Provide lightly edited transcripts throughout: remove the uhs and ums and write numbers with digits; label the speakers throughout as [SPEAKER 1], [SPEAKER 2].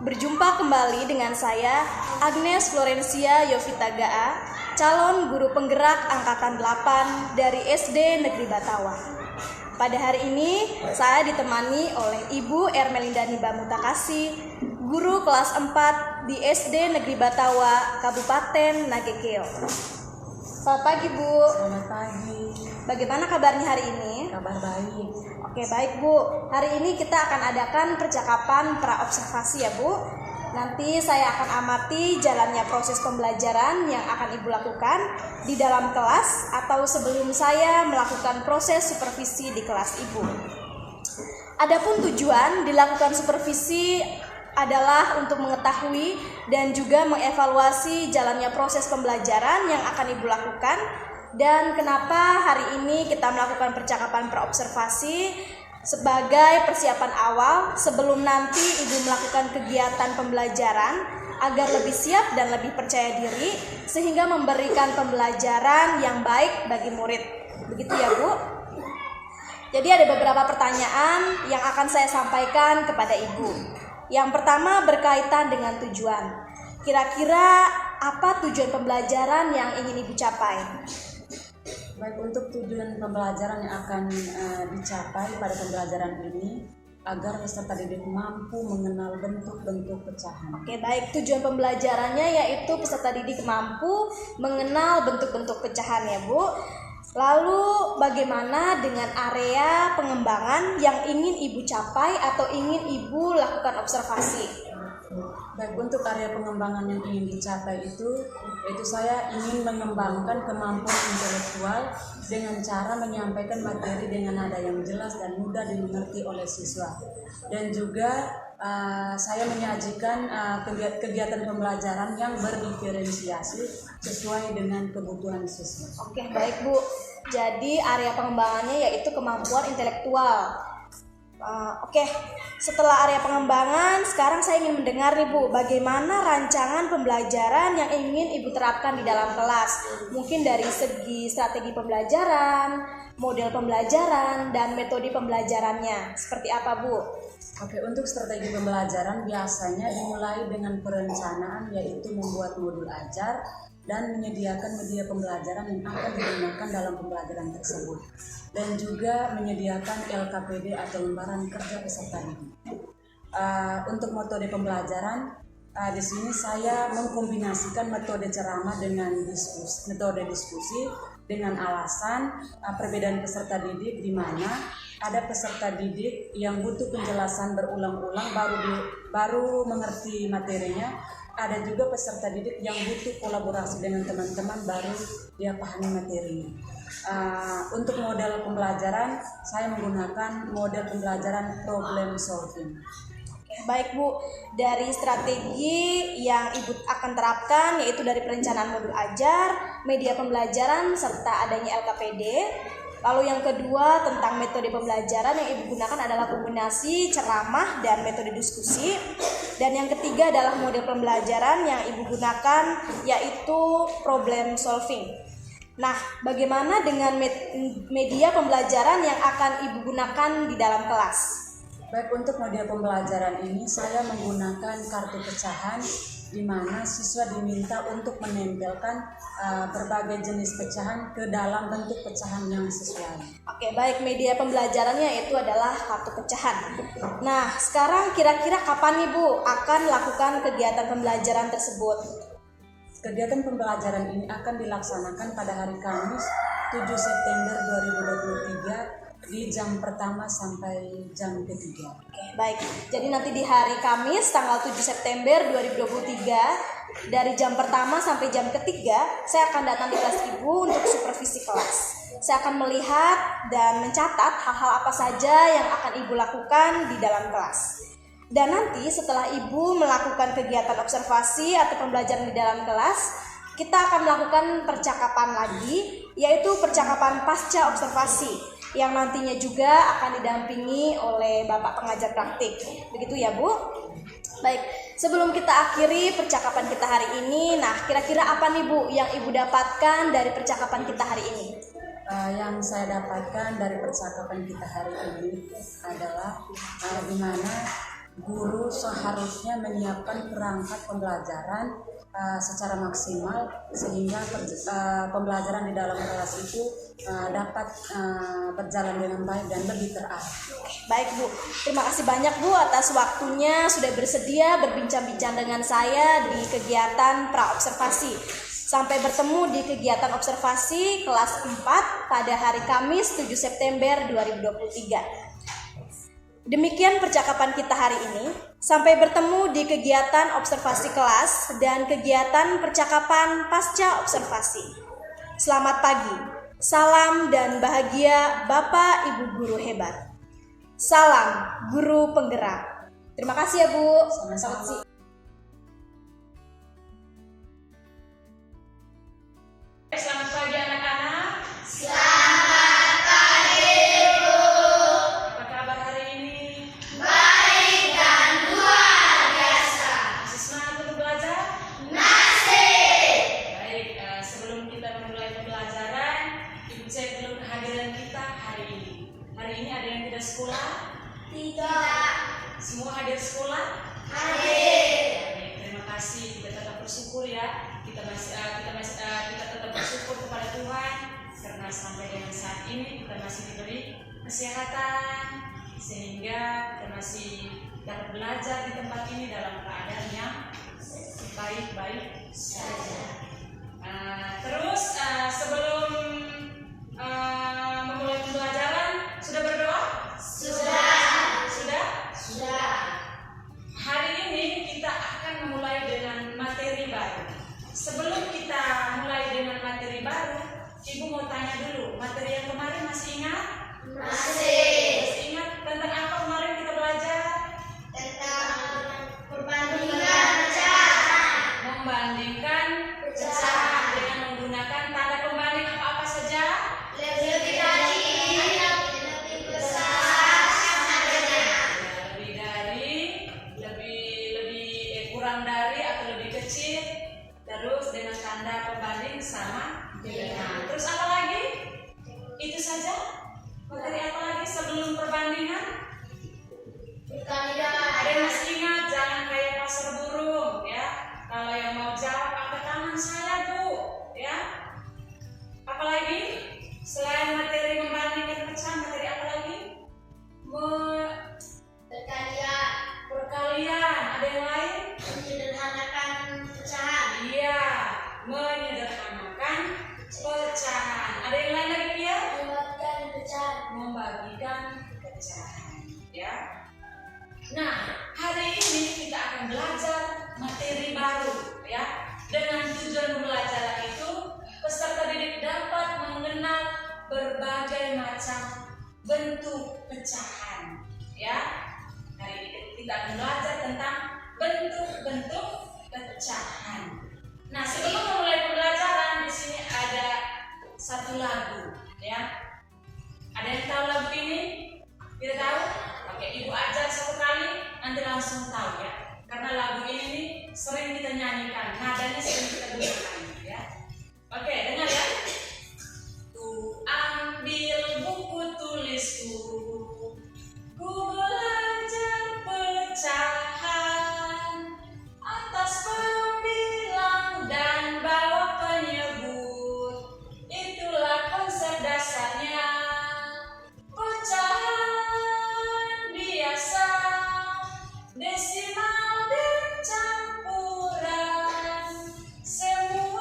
[SPEAKER 1] Berjumpa kembali dengan saya, Agnes Florencia Yovita Gaa, calon guru penggerak angkatan 8 dari SD Negeri Batawa. Pada hari ini, saya ditemani oleh Ibu Ermelinda Niba Mutakasi, guru kelas 4 di SD Negeri Batawa, Kabupaten Nagekeo. Selamat pagi, Bu.
[SPEAKER 2] Selamat pagi.
[SPEAKER 1] Bagaimana kabarnya hari ini?
[SPEAKER 2] Kabar baik.
[SPEAKER 1] Oke, baik, Bu. Hari ini kita akan adakan percakapan pra-observasi ya, Bu. Nanti saya akan amati jalannya proses pembelajaran yang akan Ibu lakukan di dalam kelas atau sebelum saya melakukan proses supervisi di kelas Ibu. Adapun tujuan dilakukan supervisi adalah untuk mengetahui dan juga mengevaluasi jalannya proses pembelajaran yang akan Ibu lakukan. Dan kenapa hari ini kita melakukan percakapan pra-observasi sebagai persiapan awal sebelum nanti Ibu melakukan kegiatan pembelajaran agar lebih siap dan lebih percaya diri sehingga memberikan pembelajaran yang baik bagi murid. Begitu ya, Bu? Jadi ada beberapa pertanyaan yang akan saya sampaikan kepada Ibu. Yang pertama berkaitan dengan tujuan. Kira-kira apa tujuan pembelajaran yang ingin Ibu capai?
[SPEAKER 2] Baik, untuk tujuan pembelajaran yang akan dicapai pada pembelajaran ini agar peserta didik mampu mengenal bentuk-bentuk pecahan.
[SPEAKER 1] Oke, baik. Tujuan pembelajarannya yaitu peserta didik mampu mengenal bentuk-bentuk pecahan ya, Bu. Lalu bagaimana dengan area pengembangan yang ingin Ibu capai atau ingin Ibu lakukan observasi?
[SPEAKER 2] Baik, untuk area pengembangan yang ingin dicapai itu saya ingin mengembangkan kemampuan intelektual dengan cara menyampaikan materi dengan nada yang jelas dan mudah dimengerti oleh siswa. Dan juga saya menyajikan kegiatan pembelajaran yang berdiferensiasi sesuai dengan kebutuhan siswa.
[SPEAKER 1] Oke, baik, Bu. Jadi area pengembangannya yaitu kemampuan intelektual. Oke, setelah area pengembangan, sekarang saya ingin mendengar nih, Bu, bagaimana rancangan pembelajaran yang ingin Ibu terapkan di dalam kelas. Mungkin dari segi strategi pembelajaran, model pembelajaran, dan metode pembelajarannya. Seperti apa, Bu?
[SPEAKER 2] Oke, untuk strategi pembelajaran biasanya dimulai dengan perencanaan, yaitu membuat modul ajar dan menyediakan media pembelajaran yang akan digunakan dalam pembelajaran tersebut, dan juga menyediakan LKPD atau lembaran kerja peserta didik. Untuk metode pembelajaran, di sini saya mengkombinasikan metode ceramah dengan metode diskusi dengan alasan perbedaan peserta didik, di mana ada peserta didik yang butuh penjelasan berulang-ulang baru mengerti materinya. Ada juga peserta didik yang butuh kolaborasi dengan teman-teman baru dia pahami materinya. Untuk model pembelajaran, saya menggunakan model pembelajaran problem solving.
[SPEAKER 1] Baik, Bu, dari strategi yang Ibu akan terapkan yaitu dari perencanaan modul ajar, media pembelajaran, serta adanya LKPD. Lalu yang kedua tentang metode pembelajaran yang Ibu gunakan adalah kombinasi ceramah dan metode diskusi. Dan yang ketiga adalah model pembelajaran yang Ibu gunakan yaitu problem solving. Nah, bagaimana dengan media pembelajaran yang akan Ibu gunakan di dalam kelas?
[SPEAKER 2] Baik, untuk media pembelajaran ini saya menggunakan kartu pecahan, di mana siswa diminta untuk menempelkan berbagai jenis pecahan ke dalam bentuk pecahan yang sesuai.
[SPEAKER 1] Oke, baik, media pembelajarannya itu adalah kartu pecahan. Nah, sekarang kira-kira kapan nih, Bu, akan lakukan kegiatan pembelajaran tersebut?
[SPEAKER 2] Kegiatan pembelajaran ini akan dilaksanakan pada hari Kamis 7 September 2023 di jam pertama sampai jam ketiga.
[SPEAKER 1] Oke, baik. Jadi nanti di hari Kamis tanggal 7 September 2023 dari jam pertama sampai jam ketiga saya akan datang di kelas Ibu untuk supervisi kelas. Saya akan melihat dan mencatat hal-hal apa saja yang akan Ibu lakukan di dalam kelas. Dan nanti setelah Ibu melakukan kegiatan observasi atau pembelajaran di dalam kelas, kita akan melakukan percakapan lagi, yaitu percakapan pasca observasi, yang nantinya juga akan didampingi oleh Bapak pengajar praktik. Begitu ya, Bu? Baik, sebelum kita akhiri percakapan kita hari ini, nah kira-kira apa nih, Bu, yang Ibu dapatkan dari percakapan kita hari ini?
[SPEAKER 2] Yang saya dapatkan dari percakapan kita hari ini adalah di mana guru seharusnya menyiapkan perangkat pembelajaran secara maksimal sehingga pembelajaran di dalam kelas itu dapat berjalan dengan baik dan lebih terarah.
[SPEAKER 1] Baik Bu, terima kasih banyak Bu atas waktunya sudah bersedia berbincang-bincang dengan saya di kegiatan praobservasi. Sampai bertemu di kegiatan observasi kelas 4 pada hari Kamis 7 September 2023. Demikian percakapan kita hari ini. Sampai bertemu di kegiatan observasi kelas dan kegiatan percakapan pasca observasi. Selamat pagi. Salam dan bahagia Bapak Ibu guru hebat. Salam guru penggerak. Terima kasih ya Bu.
[SPEAKER 2] Sama-sama.
[SPEAKER 3] Selamat pagi anak-anak.
[SPEAKER 4] Selamat pagi, Bu.
[SPEAKER 3] Apa kabar hari ini?
[SPEAKER 4] Baik dan luar biasa.
[SPEAKER 3] Masih semangat untuk belajar?
[SPEAKER 4] Masih.
[SPEAKER 3] Baik, sebelum kita memulai pembelajaran, Ibu cek dulu kehadiran kita hari ini. Hari ini ada yang tidak sekolah?
[SPEAKER 4] Tidak.
[SPEAKER 3] Semua hadir sekolah?
[SPEAKER 4] Hadir.
[SPEAKER 3] Baik, terima kasih. Kita tetap bersyukur ya. Kita tetap bersyukur kepada Tuhan karena sampai dengan saat ini kita masih diberi kesehatan sehingga kita masih dapat belajar di tempat ini dalam keadaan yang baik-baik saja. Terus sebelum memulai pembelajaran sudah berdoa? Sudah. Hari ini kita akan memulai dengan materi baru. Sebelum kita mulai dengan materi baru, Ibu mau tanya dulu, materi yang kemarin masih ingat? Masih ingat tentang apa kemarin kita belajar?
[SPEAKER 4] Tentang perbandingan pecahan.
[SPEAKER 3] Membandingkan pecahan dengan menggunakan tanda pembanding apa saja?
[SPEAKER 4] Lebih dari, lebih besar, sama dengan.
[SPEAKER 3] Lebih dari, kurang dari atau lebih kecil, terus dengan tanda pembanding sama dengan. Terus apa lagi? Itu saja? Materi apa lagi sebelum perbandingan? Ada yang masih ingat? Jangan kayak pasar burung ya. Kalau yang mau jawab angkat tangan saya Bu ya. Apalagi selain materi membandingkan pecahan, materi apa lagi? Perkalian. Ada yang lain?
[SPEAKER 4] Menyederhanakan pecahan.
[SPEAKER 3] Iya, menyederhanakan pecahan. Ada yang lain lagi ya?
[SPEAKER 4] Membuatkan pecahan.
[SPEAKER 3] Membagikan pecahan ya. Nah, hari ini kita akan belajar materi baru ya. Dengan tujuan pembelajaran itu, peserta didik dapat mengenal berbagai macam bentuk pecahan ya. Hari ini kita akan belajar tentang bentuk-bentuk pecahan. Nah, sebelum memulai pembelajaran, di sini ada satu lagu ya. Ada yang tahu lagu ini? Tidak tahu? Oke, Ibu ajar satu kali, nanti langsung tahu ya. Karena lagu ini nih sering kita nyanyikan, nadanya sering kita gunakan ya. Oke, dengar ya. Ku ambil buku tulisku, ku belajar pecahan atas pembilang dan bawah penyebut. Itulah konsep dasarnya. Pecahan biasa, desimal dan campuran, semua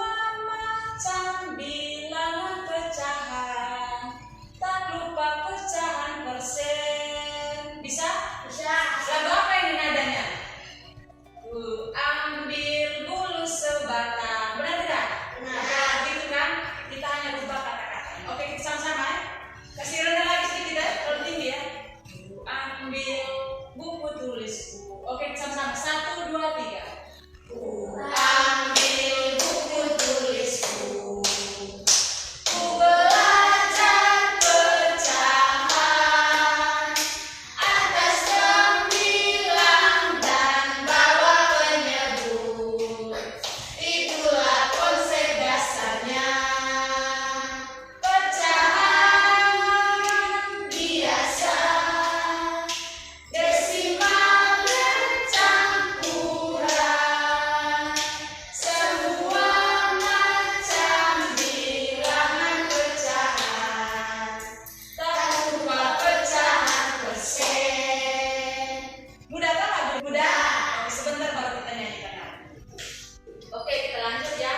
[SPEAKER 3] Oke, kita lanjut ya.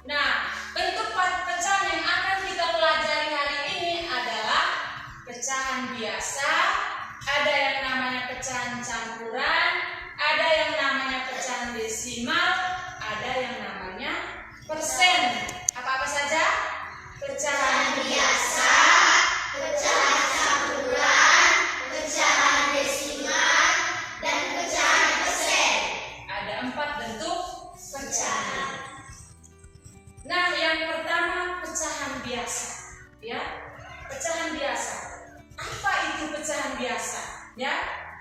[SPEAKER 3] Nah, bentuk pecahan yang akan kita pelajari hari ini adalah pecahan biasa, ada yang namanya pecahan campuran, ada yang namanya pecahan desimal, ada yang namanya persen. Apa-apa saja? Pecahan
[SPEAKER 4] biasa, pecahan campuran, pecahan desimal, dan pecahan persen.
[SPEAKER 3] Ada 4 bentuk pecahan. Nah, yang pertama pecahan biasa, ya. Pecahan biasa. Apa itu pecahan biasa? Ya,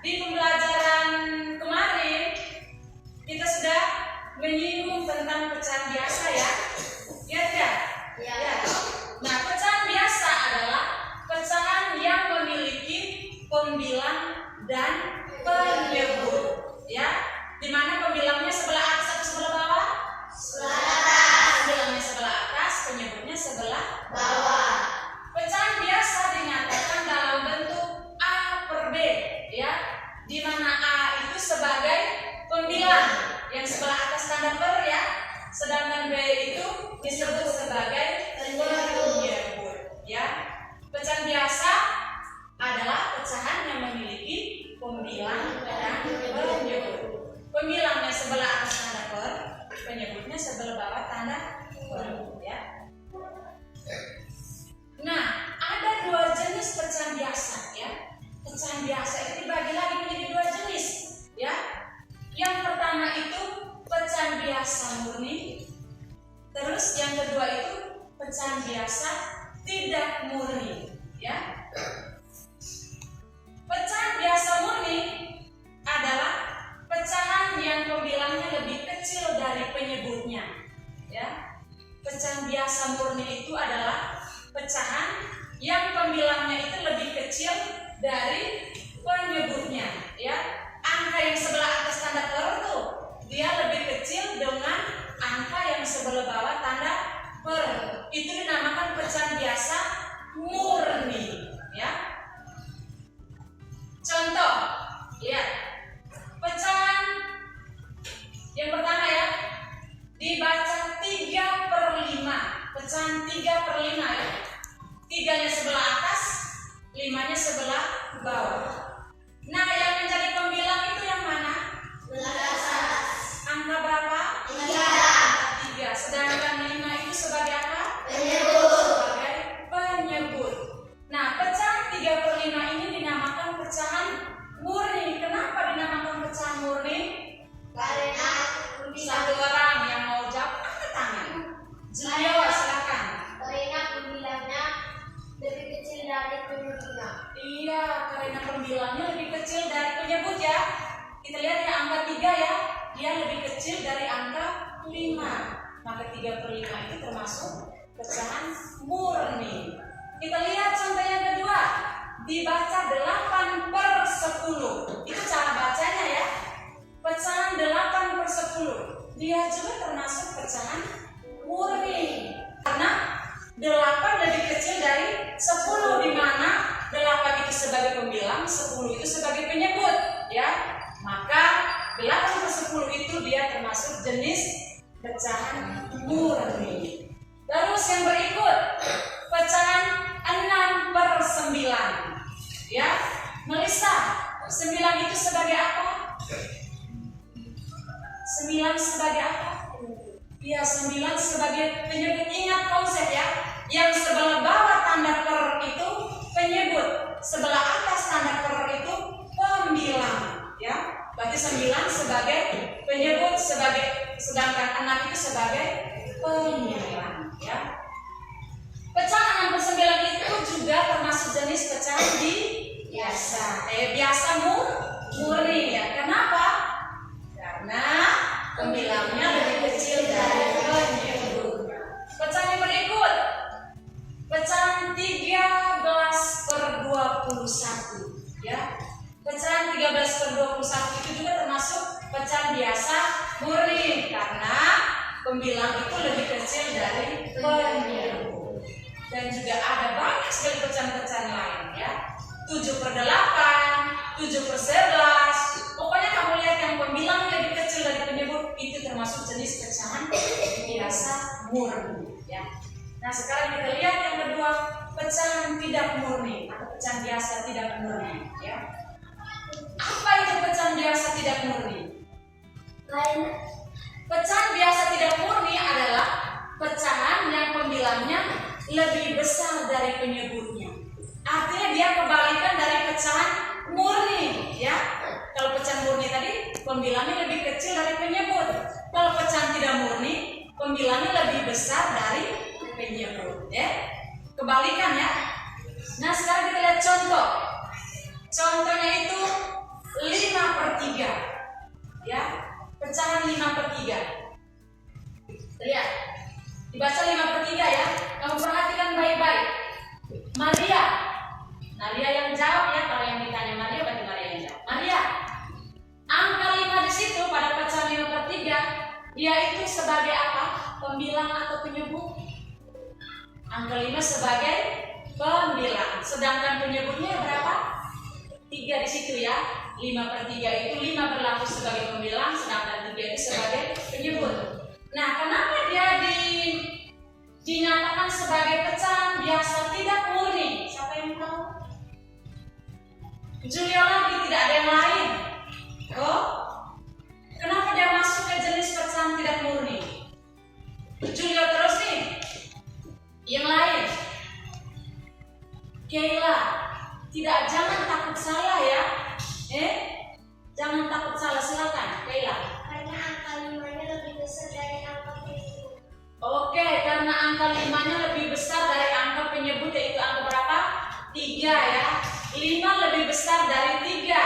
[SPEAKER 3] di pembelajaran kemarin kita sudah menyinggung tentang pecahan biasa ya. Ya tidak?
[SPEAKER 4] Ya.
[SPEAKER 3] Nah, pecahan biasa adalah pecahan yang memiliki pembilang dan penyebut, ya. Di mana pembilangnya sebelah atas atau sebelah bawah? Pembilangnya sebelah atas, penyebutnya sebelah
[SPEAKER 4] Bawah.
[SPEAKER 3] Pecahan biasa dinyatakan dalam bentuk A per B, ya. Di mana A itu sebagai pembilang yang sebelah atas tanda per, ya. Sedangkan B itu disebut sebagai penyebut, ya. Pecahan biasa adalah pecahan yang memiliki pembilang dan penyebut. Pembilangnya sebelah atas tanda per, penyebutnya sebelah bawah tanda per, ya. Nah, ada 2 jenis pecahan biasa, ya. Pecahan biasa itu dibagi lagi menjadi 2 jenis, ya. Yang pertama itu pecahan biasa murni. Terus yang kedua itu pecahan biasa tidak murni, ya. Pecahan biasa murni adalah pecahan yang pembilangnya lebih kecil dari penyebutnya, ya. Pecahan biasa murni itu adalah pecahan yang pembilangnya itu lebih kecil dari penyebutnya, ya. Angka yang sebelah atas tanda per itu dia lebih kecil dengan angka yang sebelah bawah tanda per. Itu dinamakan pecahan biasa murni, ya. Contoh, ya. Pecahan yang pertama, ya, dibaca 3/5. Pecahan 3/5, ya. 3-nya sebelah atas, 5-nya sebelah bawah. Nah, yang menjadi pembilang itu yang mana? Angka berapa? 3. Sedangkan 5 itu sebagai apa? Sebagai penyebut. Nah, pecahan 3/5 ini dinamakan pecahan murni. Kenapa dinamakan pecahan murni?
[SPEAKER 4] Karena
[SPEAKER 3] Satu orang yang mau jawab angkat tangan. Julio, silakan.
[SPEAKER 4] karena pembilangnya lebih kecil dari penyebutnya.
[SPEAKER 3] Iya, karena pembilangnya lebih kecil dari penyebut, ya. Kita lihat ya, angka 3, ya. Dia lebih kecil dari angka 5. Maka 3/5 itu termasuk pecahan murni. Kita lihat contoh yang kedua. Dibaca 8/10. Itu cara bacanya, ya. Pecahan 8/10. Dia juga termasuk pecahan murni. Karena 8 lebih kecil dari 10, di mana 8 itu sebagai pembilang, 10 itu sebagai penyebut, ya. Maka 8/10 itu dia termasuk jenis pecahan murni. Terus yang berikut, pecahan 6/9, ya. Melisa, 9 itu sebagai apa? 9 sebagai apa? Ya, 9 sebagai penyebut. Ingat konsep, ya. Yang sebelah bawah tanda per itu penyebut, sebelah atas tanda per itu pembilang, ya. Berarti 9 sebagai penyebut, sedangkan 6 itu sebagai pembilang, ya. Pecahan 6/9 itu juga termasuk jenis pecahan biasa. Biasa murni, ya. Kenapa? Karena pembilangnya lebih kecil dari penyebut. Pecahan yang berikut, pecahan 13/21, ya. Pecahan 13/21 itu juga termasuk pecahan biasa murni karena pembilang itu lebih kecil dari penyebut. Dan juga ada banyak sekali pecahan-pecahan lain, ya. 7/8, 7/11. Pokoknya kamu lihat yang pembilang lebih kecil dari penyebut itu termasuk termasuk jenis pecahan biasa murni. Ya. Nah sekarang kita lihat yang kedua, pecahan tidak murni atau pecahan biasa tidak murni. Ya. Apa itu pecahan biasa tidak murni? Pecahan biasa tidak murni adalah pecahan yang pembilangnya lebih besar dari penyebutnya. Artinya dia kebalikan dari pecahan murni, ya. Kalau pecahan murni tadi pembilangnya lebih kecil dari penyebut. Kalau pecahan tidak murni, pembilangnya lebih besar dari penyebut, ya. Kebalikan ya. Nah sekarang kita lihat contoh. Contohnya itu 5/3, ya. Pecahan 5/3. Lihat, dibaca 5/3 ya. Kamu perhatikan baik-baik. Maria yang jawab ya. Kalau yang ditanya Maria, berarti Maria yang jawab. Maria, angka 5 di situ pada pecahan 5/3, dia itu sebagai apa? Pembilang atau penyebut? Angka 5 sebagai pembilang. Sedangkan penyebutnya berapa? 3 di situ ya. 5/3 itu 5 berlaku sebagai pembilang, sedangkan 3 itu sebagai penyebut. Nah, kenapa dia dinyatakan sebagai pecahan biasa tidak murni? Siapa yang tahu? Julio lagi, tidak ada yang lain. Oh, kenapa dia masuk ke jenis pecahan tidak murni? Julio terus nih. Yang lain. Keila, jangan takut salah ya. Jangan takut salah, silakan Keila.
[SPEAKER 4] Karena angka 5-nya lebih besar dari angka penyebut.
[SPEAKER 3] Oke, karena angka 5-nya lebih besar dari angka penyebut, yaitu angka berapa? 3 ya. 5 lebih besar dari 3.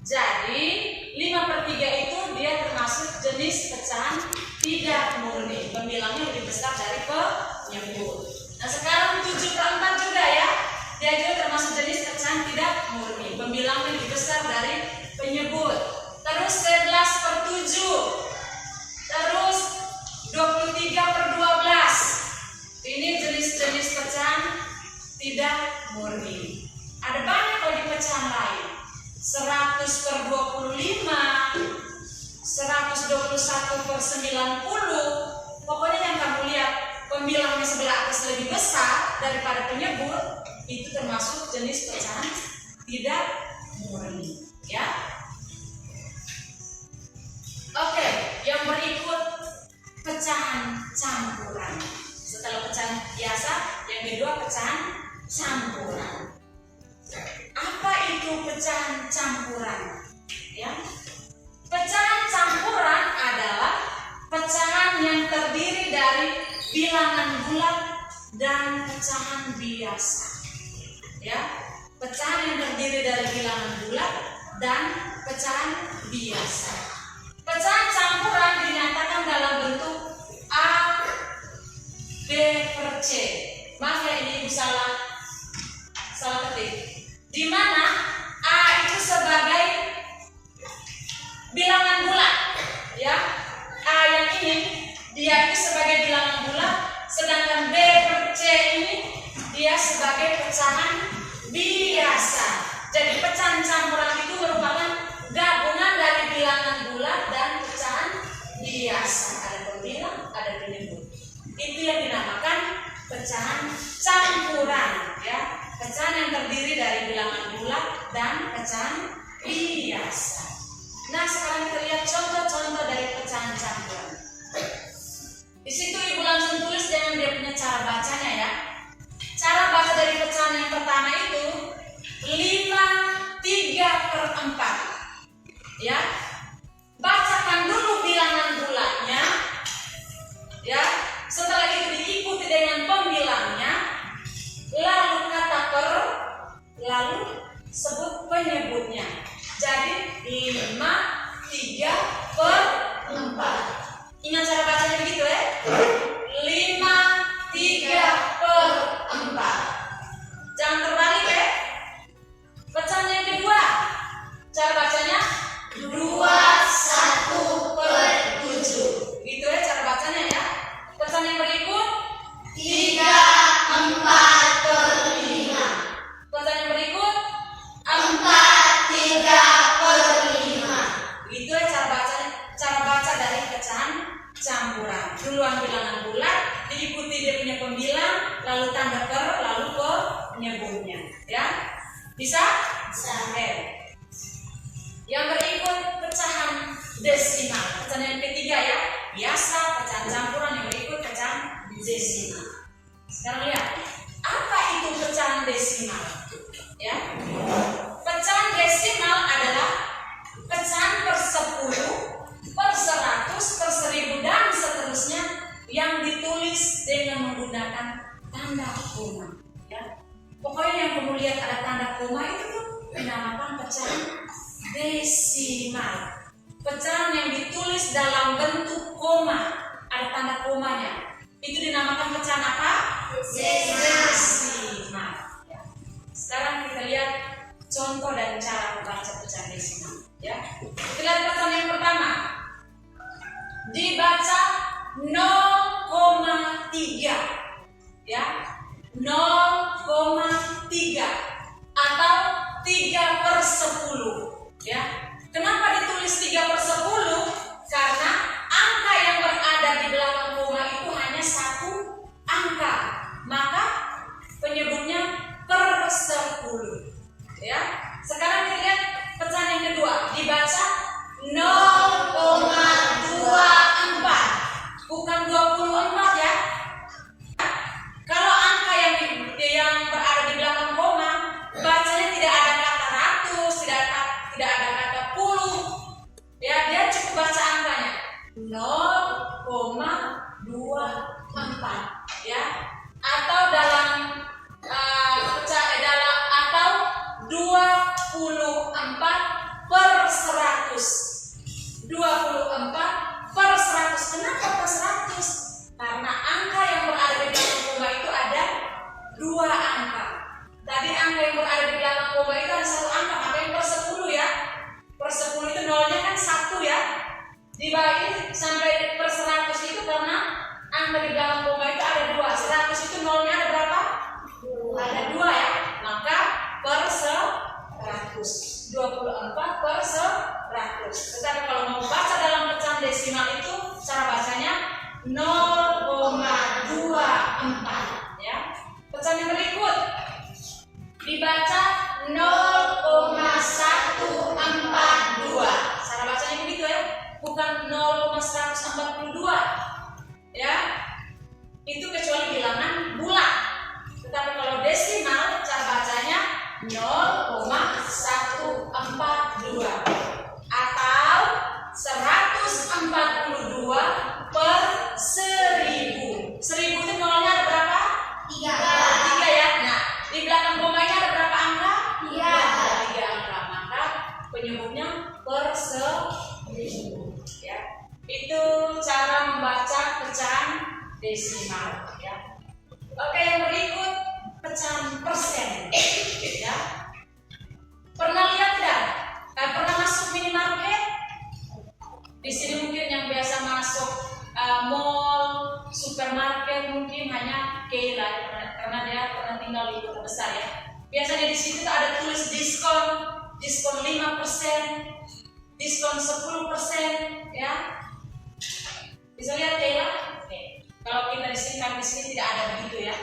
[SPEAKER 3] Jadi 5/3 itu dia termasuk jenis pecahan tidak murni. Pembilangnya lebih besar dari penyebut. Nah sekarang 7/4 juga ya. Dia juga termasuk jenis pecahan tidak murni. Pembilangnya lebih besar dari penyebut. Terus 11/7. Terus 23/12. Ini jenis-jenis pecahan tidak murni. Ada banyak lagi pecahan lain. 100/25, 121/90. Pokoknya yang kamu lihat pembilangnya sebelah atas lebih besar daripada penyebut, itu termasuk jenis pecahan tidak murni, ya. Oke, yang berikut pecahan campuran. Setelah pecahan biasa, yang kedua pecahan campuran. Apa itu pecahan campuran? Ya. Pecahan campuran adalah pecahan yang terdiri dari bilangan bulat dan pecahan biasa. Ya, pecahan yang terdiri dari bilangan bulat dan pecahan biasa. Pecahan campuran dinyatakan dalam bentuk A, B per C. Maaf ya, ini ibu salah ketik. Di mana A itu sebagai bilangan bulat, ya. A yang ini dia itu sebagai bilangan bulat, sedangkan B per C ini dia sebagai pecahan biasa. Jadi pecahan campuran itu merupakan gabungan dari bilangan bulat dan pecahan duluan bilangan bulat, diikuti dia punya pembilang, lalu tanda per, lalu penyebutnya. Ya, bisa? Oke. Yang berikut pecahan desimal. Pecahan yang ketiga ya, biasa pecahan campuran, yang berikut pecahan desimal. Sekarang lihat, apa itu pecahan desimal? Ya, pecahan desimal adalah pecahan per 10, per 100, per 1000 dan seterusnya yang ditulis dengan menggunakan tanda koma. Ya, pokoknya yang kamu lihat ada tanda koma itu tuh dinamakan pecahan desimal. Pecahan yang ditulis dalam bentuk koma, ada tanda komanya, itu dinamakan pecahan apa? Desimal. Ya. Sekarang kita lihat contoh dan cara membaca pecahan desimal. Ya, kita lihat pecahan yang pertama. Dibaca 0,3. Ya, 0,3 atau 3/10. Ya, kenapa ditulis 3/10? Karena angka yang berada di belakang koma itu hanya satu angka, maka penyebutnya per 10. Ya, sekarang kita lihat pecahan yang kedua. Dibaca 0,24, bukan 24 ya. Kalau angka yang berada di belakang koma, bacanya tidak ada kata ratus, tidak ada kata puluh. Ya, dia cukup baca angkanya 0,24 ya. Atau dalam atau 24/100. 24/100. Kenapa per 100? Karena angka yang berada di belakang koma itu ada 2 angka. Tadi angka yang berada di belakang koma itu ada 1 angka, makanya per 10 ya. Per 10 itu nolnya kan 1 ya. Dibagi sampai per 100 itu karena angka di belakang koma itu ada 2. 100 itu nolnya ada berapa? Ada 2 ya. Maka per 100. 24/100. Tetapi kalau mau baca dalam pecahan desimal itu cara bacanya 0,24 ya. Pecahan yang berikut dibaca 0,142. Cara bacanya begitu ya, bukan 0,142 ya. Itu kecuali bilangan bulat. Tetapi kalau desimal cara bacanya 0,142 atau 142/1000. 1000 itu nolnya ada berapa? 3 ya. Nah, di belakang komanya ada berapa angka? 3 angka. Maka penyebutnya per 1000 ya. Itu cara membaca pecahan desimal ya. Oke, yang berikut pecahan persen ya. Pernah lihat tidak? Pernah masuk minimarket? Di sini mungkin yang biasa masuk mall, supermarket mungkin hanya Kayla karena dia pernah tinggal di kota besar ya. Biasanya di situ ada tulis diskon 5%, diskon 10% ya. Bisa lihat Kayla? Oke. Kalau kita di sini tidak ada begitu ya.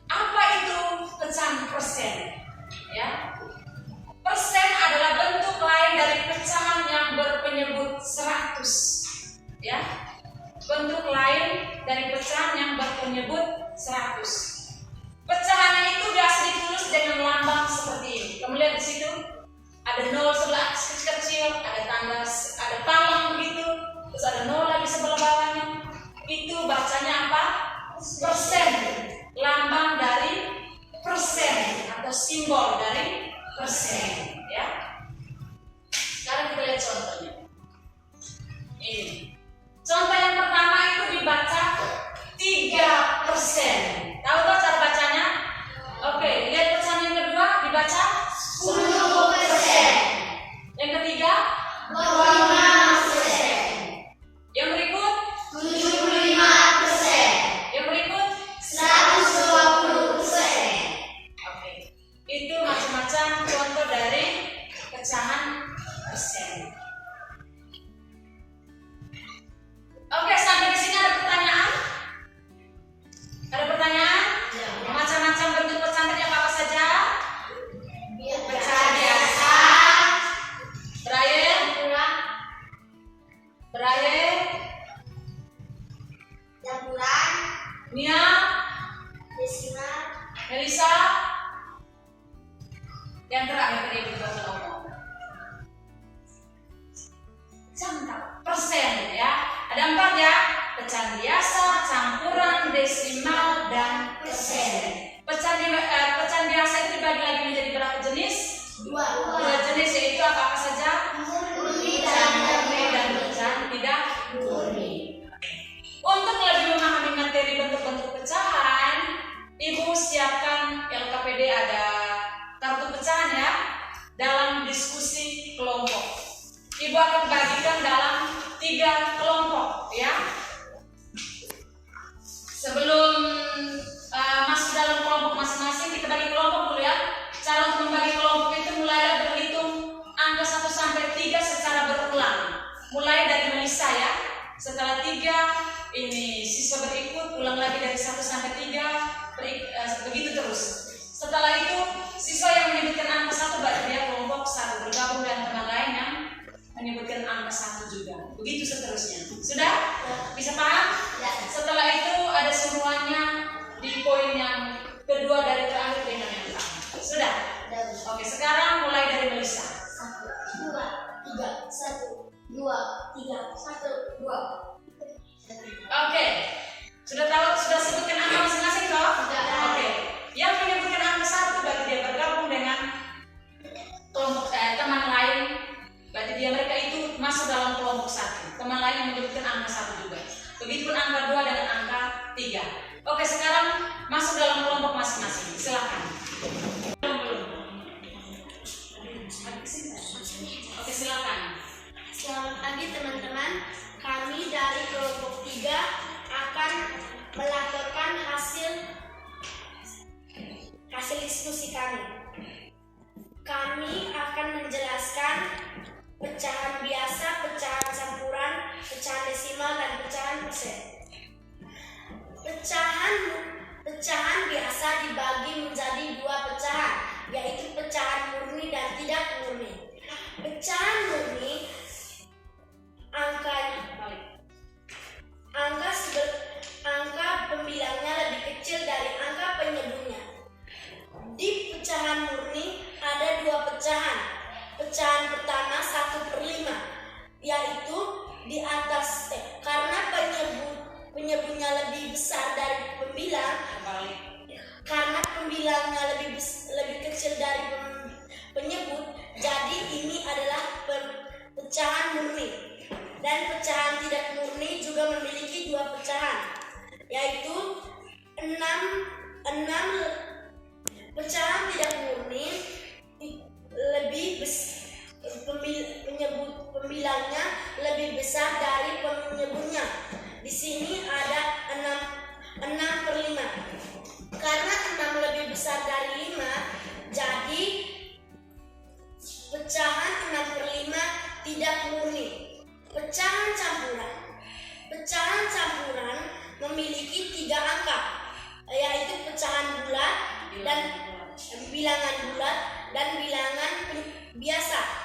[SPEAKER 3] Apa itu pecahan persen? Ya. Persen adalah bentuk lain dari pecahan yang berpenyebut 100. Ya. Bentuk lain dari pecahan yang berpenyebut 100. Pecahannya itu biasa ditulis dengan lambang seperti ini. Kamu lihat di situ ada 0 sebelah kecil, ada panglang begitu, terus ada 0 lagi sebelah bawahnya. Itu bacanya apa? Persen. Lambang dari persen atau simbol dari persen ya. Sekarang kita lihat contohnya. Ini. Contoh yang pertama itu dibaca 3%. Tahu tak cara bacanya? Oke, lihat pecahan yang kedua dibaca 10%. Yang ketiga 25%. Yang berikut 75%. Yang berikut 120%. Oke. Itu macam-macam contoh dari pecahan persen. Oke, Braye,
[SPEAKER 4] campuran,
[SPEAKER 3] Nia,
[SPEAKER 4] desimal,
[SPEAKER 3] Melisa, yang terakhir tadi kita sudah ngomong. Jangka persen ya. Ada 4 ya. Pecahan biasa, campuran, desimal, dan persen. Pecahan biasa itu dibagi lagi menjadi berapa jenis? 2 jenis, yaitu apa saja?
[SPEAKER 4] murni
[SPEAKER 3] Pecahan murni dan pecahan tidak murni. Untuk lebih memahami materi bentuk-bentuk pecahan, Ibu siapkan LKPD, ada kartu pecahan ya, dalam diskusi kelompok. Ibu akan bagikan dalam 3 kelompok ya. Sebelum masuk dalam kelompok masing-masing, kita bagi kelompok dulu ya. Cara untuk membagi kelompok itu mulai berhitung angka 1 sampai 3 secara berulang. Mulai dari Melisa ya. Setelah 3, ini siswa berikut, ulang lagi dari 1 sampai 3, begitu terus. Setelah itu, siswa yang menyebutkan angka 1 berarti dia kelompok 1, bergabung dengan teman lain yang menyebutkan angka 1 juga. Begitu seterusnya. Sudah? Bisa paham? Setelah itu ada semuanya di poin yang kedua dari terakhir dengan yang pertama. Sudah? Oke, sekarang mulai dari Melisa.
[SPEAKER 4] 1, 2, 3, 1, 2, 3, 1, 2.
[SPEAKER 3] Oke. Sudah tahu, sudah sebutkan angka masing-masing toh?
[SPEAKER 4] Sudah.
[SPEAKER 3] Oke. Yang menyebutkan angka 1 berarti dia bergabung dengan kelompok teman lain. Berarti mereka itu masuk dalam kelompok 1. Teman lain yang menyebutkan angka 1 juga. Begitupun angka 2 dengan angka 3. Oke, sekarang masuk dalam kelompok masing-masing. Silakan. Oke, silakan.
[SPEAKER 4] Selamat pagi teman-teman. Kami dari kelompok 3 akan melaporkan hasil diskusi kami. Kami akan menjelaskan pecahan biasa, pecahan campuran, pecahan desimal, dan pecahan persen. Pecahan biasa dibagi menjadi 2 pecahan, yaitu pecahan murni dan tidak murni. Pecahan murni angka pembilangnya lebih kecil dari angka penyebutnya. Di pecahan murni ada 2 pecahan. Pecahan pertama 1/5, yaitu di atas karena penyebutnya lebih besar dari pembilang. Karena pembilangnya lebih kecil dari penyebut, jadi ini adalah pecahan murni. Dan pecahan tidak murni juga memiliki 2 pecahan, yaitu 6. Pecahan tidak murni pembilangnya lebih besar dari penyebutnya. Di sini ada 6/5. Karena 6 lebih besar dari 5, jadi pecahan 6/5 tidak murni. Pecahan campuran memiliki 3 angka, yaitu pecahan bulat dan bilangan bulat dan bilangan biasa.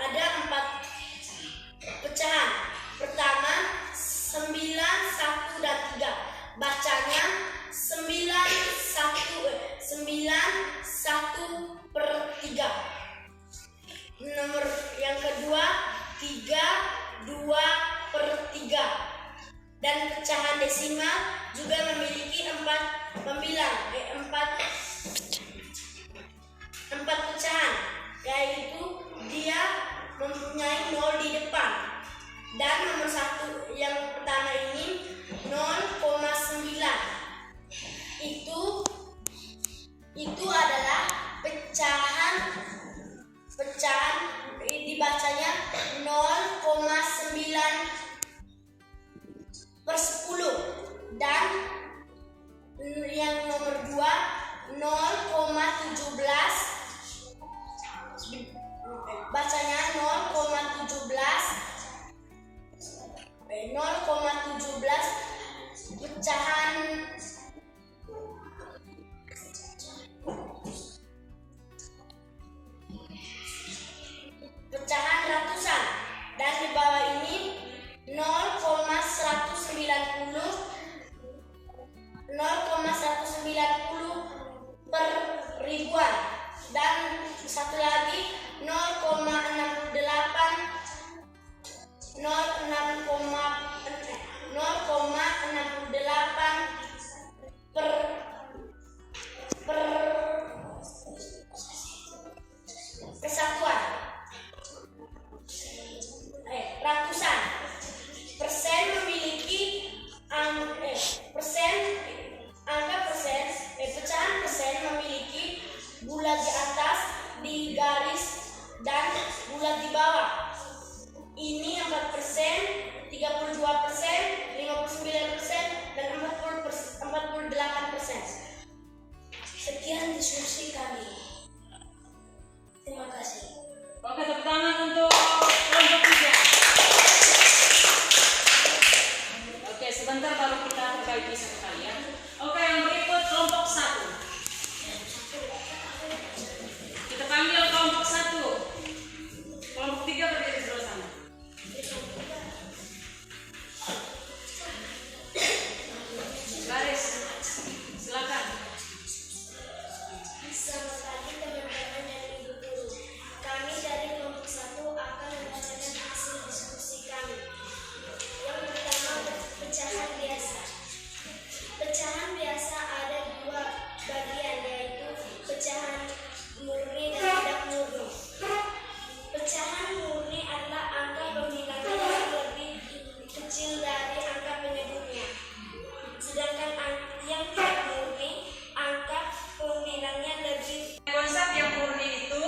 [SPEAKER 4] Ada 4 pecahan. Pertama 9, 1, dan 3. Bacanya 9/1/3. Nomor yang kedua 3/2/3. Dan pecahan desimal juga memiliki 4 pecahan, yaitu dia mempunyai 0 di depan. Dan nomor 1 yang pertama ini 0,9. Itu adalah pecahan dibacanya 0,9/10. Dan yang nomor 2 0,17, bacanya 0,17 pecahan bulat di bawah. Ini 4%, 32%, 59%, dan 48%. Sekian diskusi kami. Terima kasih.
[SPEAKER 3] Oke, tepuk tangan untuk kelompok 3. Oke, sebentar baru kita perbaiki satu kali ya. Oke, yang berikut kelompok 1. Kita panggil kelompok 1. Kelompok 3 berdiri di sebelah sana. Baris, silakan.
[SPEAKER 4] Selamat pagi teman-teman dan ibu guru. Kami dari kelompok 1 akan membacakan hasil diskusi kami. Yang pertama, pecahan biasa. Pecahan biasa ada dua bagian, yaitu pecahan murni dan tidak murni. Pecahan murni adalah angka pemilangnya yang lebih kecil dari angka penyebutnya. Sedangkan yang tidak murni, angka pemilangnya lebih.
[SPEAKER 3] Konsep yang murni itu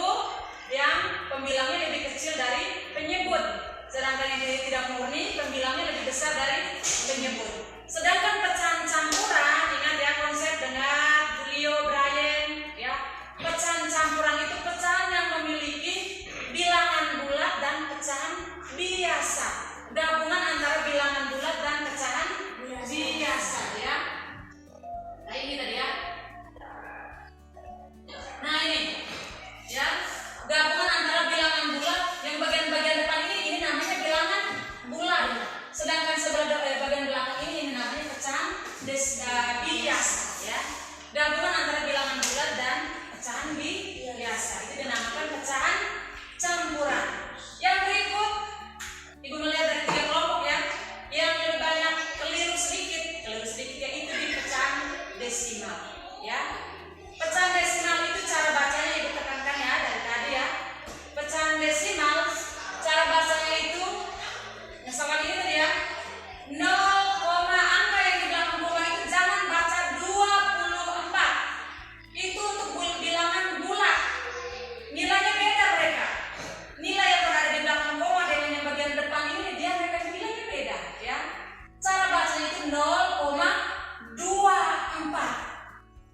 [SPEAKER 3] yang pembilangnya lebih kecil dari penyebut. Sedangkan yang tidak murni pembilangnya lebih besar dari penyebut. Sedangkan pecahan campuran, ingat ya konsep dengan Julio Brian ya. Pecahan campuran itu pecahan yang memiliki bilangan bulat dan pecahan biasa. Gabungan antara bilangan bulat dan pecahan biasa ya. Nah ini tadi ya. Nah ini ya, gabungan antara bilangan bulat yang bagian-bagian depan ini namanya bilangan bulat. Sedangkan sebelah bagian belakang ini namanya pecahan biasa ya. Gabungan antara bilangan bulat dan pecahan biasa itu dinamakan pecahan campuran. Yang berikut Ibu melihat dari 3 kelompok ya, yang lebih banyak keliru sedikit yaitu di pecahan desimal ya. Pecahan desimal itu cara bacanya Ibu tekankan ya dari tadi ya. Pecahan desimal cara bacanya itu misalkan ini tadi ya, 0, angka yang di belakang koma itu jangan baca 24. Itu untuk bilangan bulat. Nilainya beda mereka. Nilai yang berada di belakang koma dengan yang bagian depan ini mereka nilainya beda ya. Cara bacanya itu 0,24.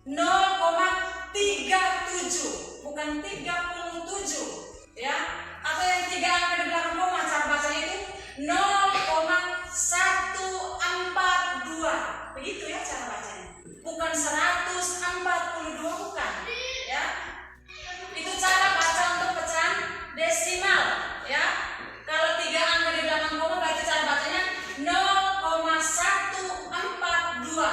[SPEAKER 3] 0,37 bukan 37 ya. Atau yang 3 angka di belakang koma cara bacanya itu 0,142. Begitu ya cara bacanya. Bukan 142 bukan ya. Itu cara baca untuk pecahan desimal ya. Kalau 3 angka di belakang koma berarti cara bacanya 0,142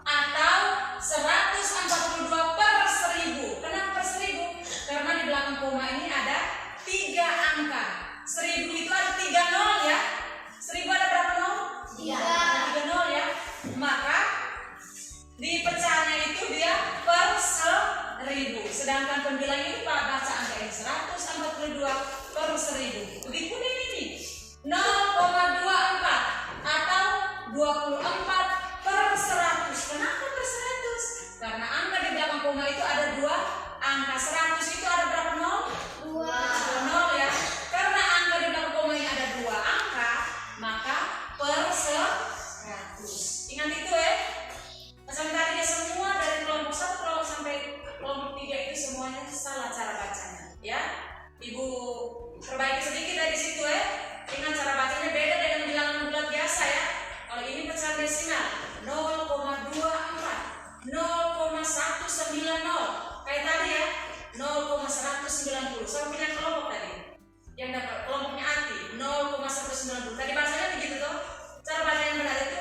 [SPEAKER 3] atau 142 per 1000. Kenapa per 1000? Karena di belakang koma ini ada 3 angka. 1000 itu ada 3 nol ya. 1000 ada berapa nol? 3 nol ya. Maka di pecahannya itu dia per 1000. Sedangkan pembilang ini baca angka ini 142 per 1000. Begitu ini 0,24 atau 24 per 100. Kenapa per 100? Karena angka di belakang koma itu ada 2 angka. 100 itu ada berapa nol? 2 nol ya. Karena angka di belakang koma ini ada 2 angka, maka per 100. Ingat itu ya. Sampai tadi ya semua dari kelompok 1 kelompok sampai kelompok 3 itu semuanya salah cara bacanya ya. Ibu perbaiki sedikit dari situ ya. Ingat cara bacanya beda dengan bilangan bulat biasa ya. Kalau ini pecahan desimal 0,24, 0,190 kayak tadi ya, 0,190. Saya punya kelompok tadi yang dapat kelompoknya anti 0,190. Tadi bahasanya begitu tuh. Cara baca yang benar itu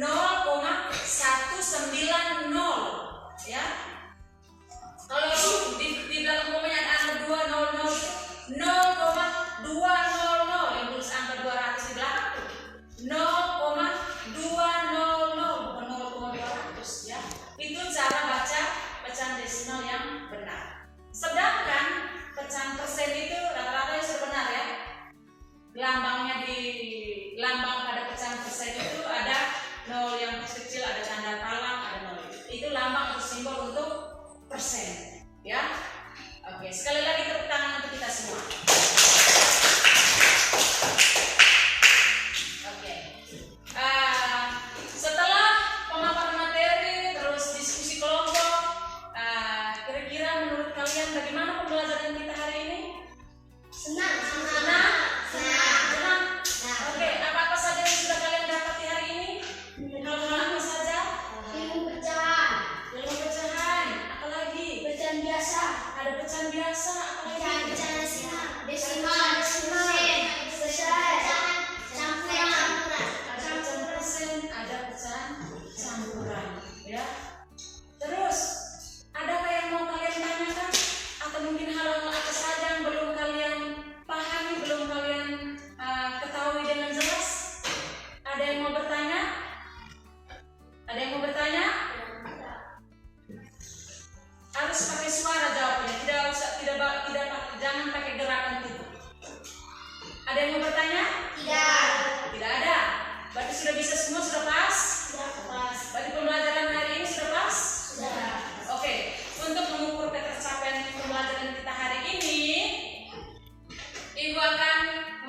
[SPEAKER 3] 0,190 ya. Kalau di belakang komanya ada angka 200 0,200 yang tulis angka 200 di belakang tuh 0,200 bukan 0,200 ya. Itu cara baca pecahan desimal yang benar. Sedangkan pecahan persen itu rata-rata yang sudah benar ya. Lambangnya di lambang pada pecahan persen itu ada 0 yang kecil, ada tanda talang, ada 0. Itu lambang atau simbol untuk persen ya. Oke, sekali lagi tepuk tangan untuk kita semua.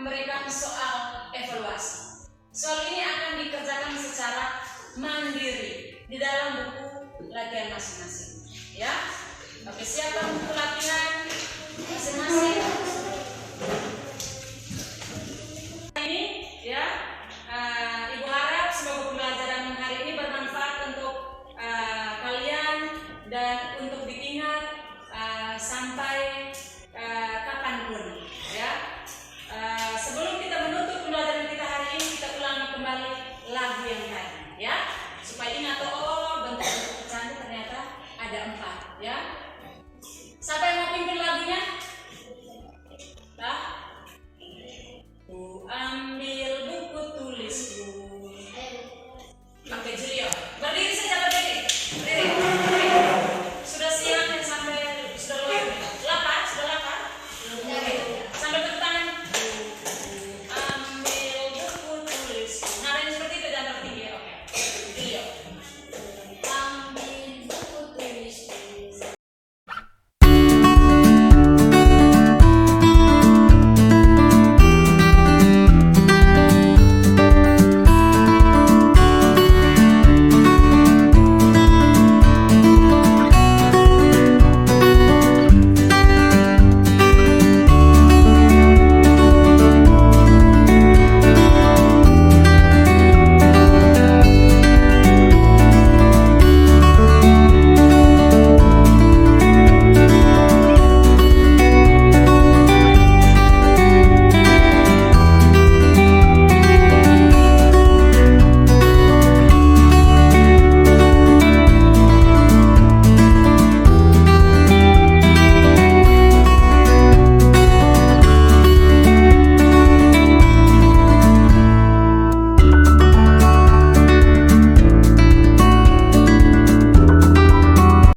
[SPEAKER 3] memberikan soal evaluasi. Soal ini akan dikerjakan secara mandiri di dalam buku latihan masing-masing. Ya, oke, siapkan buku latihan masing-masing.